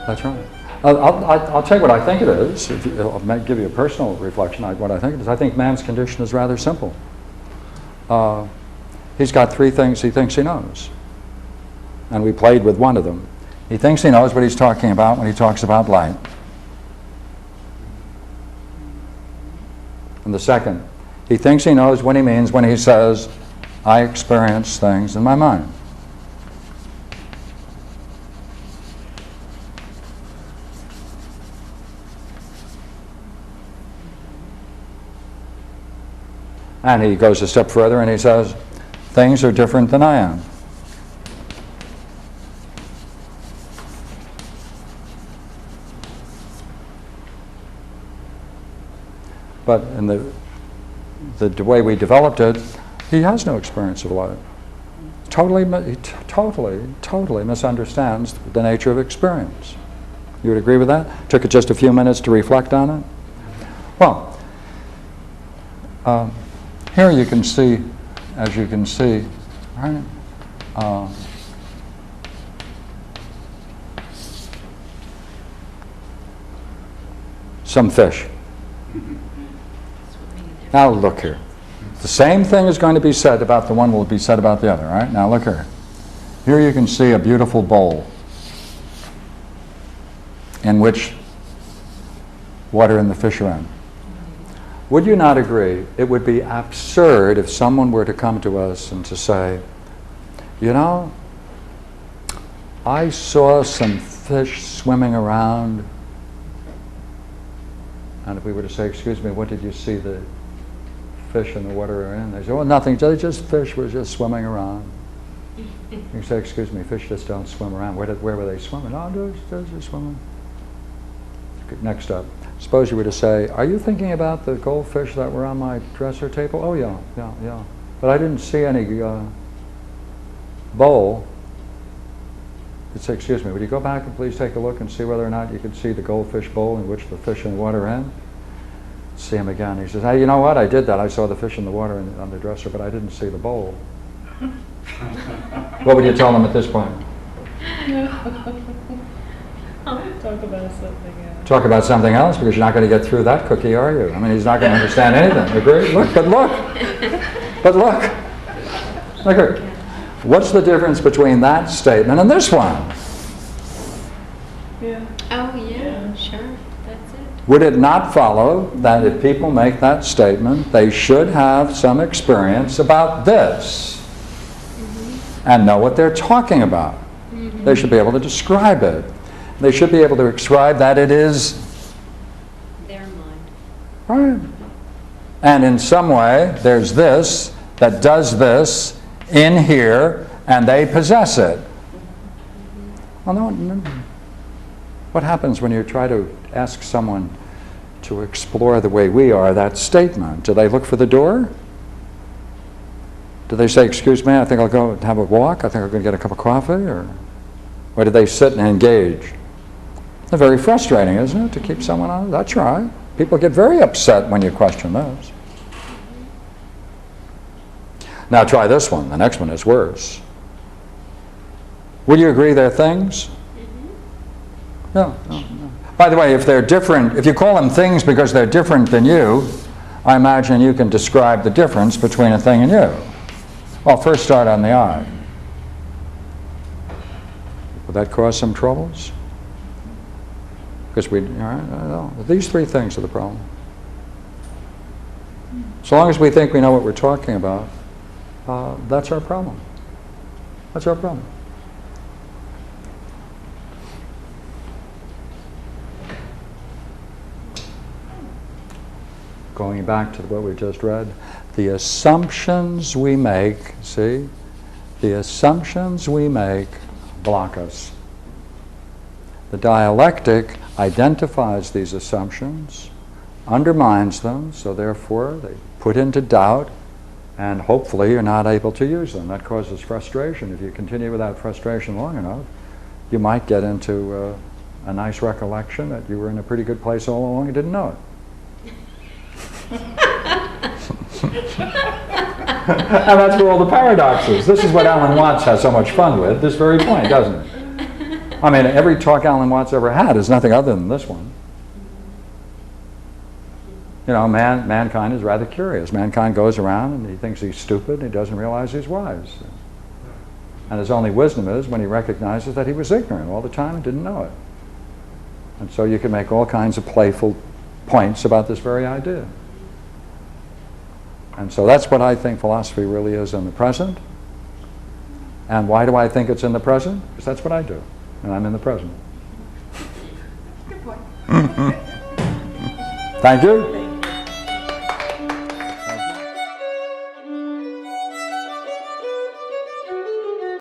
That's right. I'll tell you what I think it is. I'll give you a personal reflection. What I think it is, I think man's condition is rather simple. He's got three things he thinks he knows. And we played with one of them. He thinks he knows what he's talking about when he talks about light. And the second, he thinks he knows what he means when he says, I experience things in my mind. And he goes a step further and he says, things are different than I am. But in the way we developed it, he has no experience of light. He totally misunderstands the nature of experience. You would agree with that? Took it just a few minutes to reflect on it? Well, here you can see, as you can see, right? Some fish. Now look here. The same thing is going to be said about the one will be said about the other, right? Now look here. Here you can see a beautiful bowl in which water and the fish are in. Would you not agree it would be absurd if someone were to come to us and to say, you know, I saw some fish swimming around, and if we were to say, excuse me, what did you see the fish in the water are in? They say, well, nothing, just fish was just swimming around. You say, excuse me, fish just don't swim around. Where were they swimming? Oh, they're just swimming. Next up. Suppose you were to say, are you thinking about the goldfish that were on my dresser table? Oh, yeah. But I didn't see any bowl. You'd say, excuse me, would you go back and please take a look and see whether or not you could see the goldfish bowl in which the fish in the water are in? See him again. He says, hey, you know what? I did that. I saw the fish in the water on the dresser, but I didn't see the bowl. What would you tell him at this point? Talk about something else. Talk about something else, because you're not going to get through that cookie, are you? I mean, he's not going to understand anything. Agree? Look. Look here. What's the difference between that statement and this one? Yeah. Oh, yeah, sure. That's it. Would it not follow that if people make that statement, they should have some experience about this and know what they're talking about? They should be able to describe it. They should be able to describe that it is Their mind. right. And in some way, there's this that does this in here, and they possess it. Well, no. What happens when you try to ask someone to explore the way we are that statement? Do they look for the door? Do they say, excuse me, I think I'll go have a walk, I think I'm going to get a cup of coffee, or do they sit and engage? They're very frustrating, isn't it, to keep someone on? That's right. People get very upset when you question those. Now try this one. The next one is worse. Would you agree they're things? No. By the way, if they're different, if you call them things because they're different than you, I imagine you can describe the difference between a thing and you. Well, first start on the eye. Would that cause some troubles? Because these three things are the problem. So long as we think we know what we're talking about, that's our problem. That's our problem. Going back to what we just read, the assumptions we make, see? The assumptions we make block us. The dialectic identifies these assumptions, undermines them, so therefore they put into doubt, and hopefully you're not able to use them. That causes frustration. If you continue with that frustration long enough, you might get into a nice recollection that you were in a pretty good place all along and didn't know it. And that's where all the paradoxes. This is what Alan Watts has so much fun with, this very point, doesn't it? I mean, every talk Alan Watts ever had is nothing other than this one. You know, mankind is rather curious. Mankind goes around and he thinks he's stupid and he doesn't realize he's wise. And his only wisdom is when he recognizes that he was ignorant all the time and didn't know it. And so you can make all kinds of playful points about this very idea. And so that's what I think philosophy really is in the present. And why do I think it's in the present? Because that's what I do. And I'm in the present. Good point. Thank you.